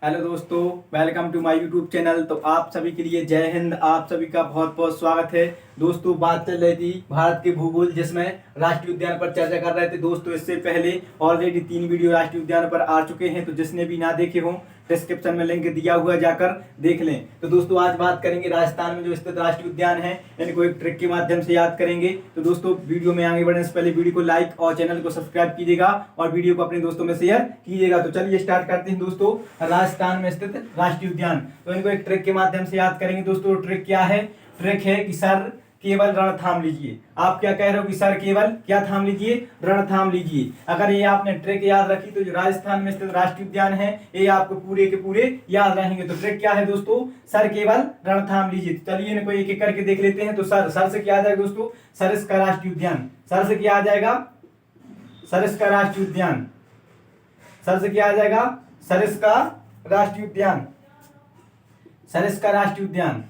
Hello दोस्तों, welcome to my YouTube channel. तो आप सभी के लिए जय हिंद। आप सभी का बहुत बहुत स्वागत है। दोस्तों, बात चल रही थी भारत के भूगोल, जिसमें राष्ट्रीय उद्यान पर चर्चा कर रहे थे। दोस्तों, इससे पहले ऑलरेडी 3 वीडियो राष्ट्रीय उद्यान पर आ चुके हैं, तो जिसने भी ना देखे हों डिस्क्रिप्शन में लिंक दिया हुआ है, जाकर देख लें। तो दोस्तों, आज बात करेंगे राजस्थान में जो स्थित राष्ट्रीय उद्यान है, इनको एक ट्रिक के माध्यम से याद करेंगे। तो दोस्तों, वीडियो में आगे बढ़ने से पहले वीडियो को लाइक और चैनल को सब्सक्राइब कीजिएगा और वीडियो को अपने दोस्तों में शेयर कीजिएगा। तो चलिए स्टार्ट करते हैं। दोस्तों, राजस्थान में स्थित राष्ट्रीय उद्यान, तो इनको एक ट्रिक के माध्यम से याद करेंगे। दोस्तों, ट्रिक क्या है? ट्रिक है कि सर केवल रण थाम लीजिए। आप क्या कह रहे हो कि सर केवल क्या थाम लीजिए? रण थाम लीजिए। अगर ये आपने ट्रिक याद रखी तो जो राजस्थान में स्थित राष्ट्रीय उद्यान है ये आपको पूरे के पूरे याद रहेंगे। तो ट्रिक क्या है दोस्तों? सर केवल रण थाम लीजिए। तो चलिए इनको एक एक करके देख लेते हैं। तो सर से क्या आ जाएगा दोस्तों? सरिस्का का राष्ट्रीय उद्यान। सर से क्या आ जाएगा? सरिस्का का राष्ट्रीय उद्यान। सर से क्या आ जाएगा? सरिस्का का राष्ट्रीय उद्यान। सरिस्का का राष्ट्रीय उद्यान।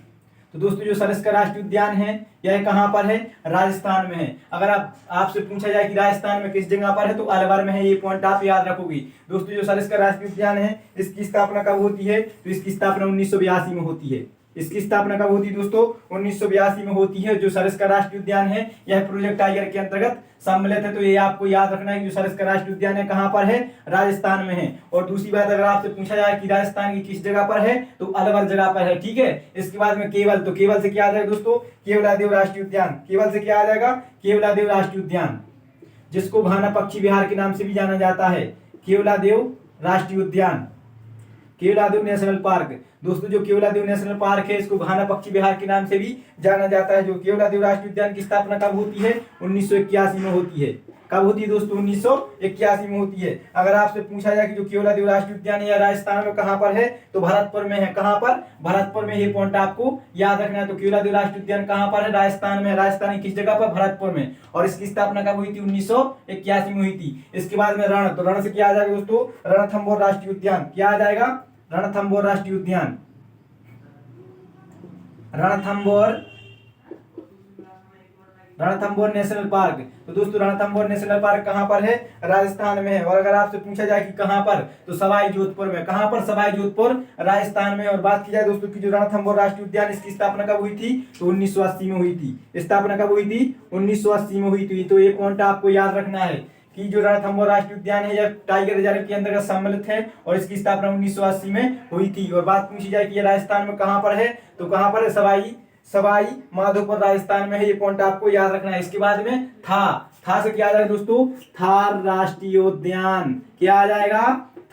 तो दोस्तों, जो सरिस्का राष्ट्रीय उद्यान है यह कहां पर है? राजस्थान में है। अगर आपसे पूछा जाए कि राजस्थान में किस जगह पर है, तो अलवर में है। ये पॉइंट आप याद रखोगे। दोस्तों, जो सरिस्का राष्ट्रीय उद्यान है इसकी स्थापना कब होती है? तो इसकी स्थापना 1982 में होती है। इसकी स्थापना कब होती है दोस्तों? 1982 में होती है। जो सरिस्का राष्ट्रीय उद्यान है यह प्रोजेक्ट टाइगर के अंतर्गत सम्मिलित है। तो ये आपको याद रखना है कि जो सरिस्का राष्ट्रीय उद्यान है कहां पर है? राजस्थान में है। और दूसरी बात, अगर आपसे पूछा जाए कि राजस्थान की किस जगह पर है, तो अलवर जगह पर है। ठीक है। इसके बाद में केवल, तो केवल से क्या आ जाएगा दोस्तों? केवलादेव राष्ट्रीय उद्यान। केवल से क्या आ जाएगा? केवलादेव राष्ट्रीय उद्यान, जिसको घाना पक्षी विहार के नाम से भी जाना जाता है। केवलादेव राष्ट्रीय उद्यान, केवलादेव नेशनल पार्क। दोस्तों, जो केवलादेव नेशनल पार्क है इसको घाना पक्षी विहार के नाम से भी जाना जाता है। जो केवलादेव राष्ट्रीय उद्यान की स्थापना कब होती है? 1981 में होती है। कब होती है दोस्तों? 1981 में होती है। अगर आपसे पूछा जाए कि जो केवलादेव राष्ट्रीय उद्यान है राजस्थान में कहां पर है, तो भरतपुर में है। कहां पर? भरतपुर में। ये पॉइंट आपको याद रखना है। तो केवलादेव राष्ट्रीय उद्यान कहां पर है? राजस्थान में। राजस्थान की किस जगह पर? भरतपुर में। और इसकी स्थापना कब हुई थी? 1981 में हुई थी। इसके बाद में रण, तो रण से क्या आ जाएगा दोस्तों? रणथंभौर राष्ट्रीय उद्यान। क्या आ जाएगा? रणथंभौर राष्ट्रीय उद्यान। Ranthambore Ranthambore national park. तो दोस्तों, रणथंभौर नेशनल पार्क कहां पर है? राजस्थान में है। और अगर आपसे पूछा जाए कि कहां पर, तो सवाई जोधपुर में। कहां पर? सवाई जोधपुर, राजस्थान में। और बात की जाए दोस्तों की जो रणथंभौर राष्ट्रीय उद्यान इसकी स्थापना कब हुई थी? तो 1980 में हुई थी। स्थापना कब हुई थी? 1980 में हुई थी। तो ये पॉइंट आपको याद रखना है कि जो रणथंभौर राष्ट्रीय उद्यान है यह टाइगर रिजर्व के अंतर्गत सम्मिलित है और इसकी स्थापना 1980 में हुई थी। और बात पूछी जाए कि ये राजस्थान में कहां पर है, तो कहां पर है? सवाई माधोपुर, राजस्थान में है। ये पॉइंट आपको याद रखना है। इसके बाद में था से क्या आ जाएगा दोस्तों? थार राष्ट्रीय उद्यान। क्या आ जाएगा?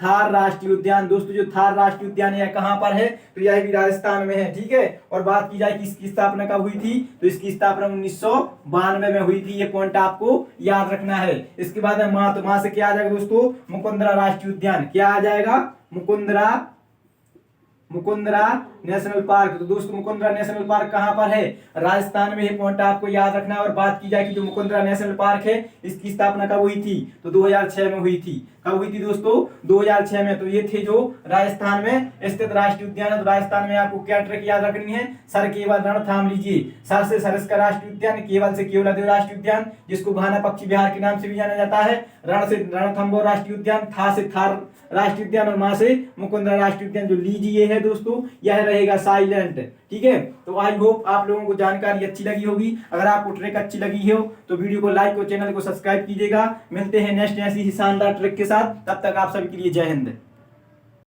थार राष्ट्रीय उद्यान। दोस्तों, जो थार राष्ट्रीय उद्यान है कहां पर है? तो यह भी राजस्थान में है। ठीक है। और बात की जाए कि इसकी स्थापना कब हुई थी, तो इसकी स्थापना 1992 में हुई थी। ये पॉइंट आपको याद रखना है। इसके बाद में मां, तो मां से क्या आ जाएगा दोस्तों? मुकुंदरा राष्ट्रीय उद्यान। क्या आ जाएगा? Mukundra national park. तो दोस्तों, मुकुंदरा नेशनल पार्क कहां पर है? राजस्थान में। ये पॉइंट आपको याद रखना है। और बात की जाए कि जो मुकुंदरा नेशनल पार्क है इसकी स्थापना कब हुई थी, तो 2006 में हुई थी। कब हुई थी दोस्तों? 2006 में। तो ये थे जो राजस्थान में स्थित राष्ट्रीय उद्यान है। तो राजस्थान में आपको क्या ट्रिक याद रखनी है? सर केवल रण थाम लीजिए। सर से सरिस्का राष्ट्रीय उद्यान, केवल से केवलादेव राष्ट्रीय उद्यान, जिसको घाना पक्षी विहार के नाम से भी जाना जाता है। रण से रणथंभौर राष्ट्रीय उद्यान, था से थार राष्ट्रीय उद्यान, और मां से मुकुंदरा राष्ट्रीय उद्यान। जो लीजिए है दोस्तों यह रहेगा साइलेंट। ठीक है। तो आई होप आप लोगों को जानकारी अच्छी लगी होगी। अगर आपको ट्रिक अच्छी लगी हो तो वीडियो को लाइक और चैनल को सब्सक्राइब कीजिएगा। मिलते हैं नेक्स्ट ऐसी ही शानदार ट्रिक के साथ। तब तक आप सभी के लिए जय हिंद।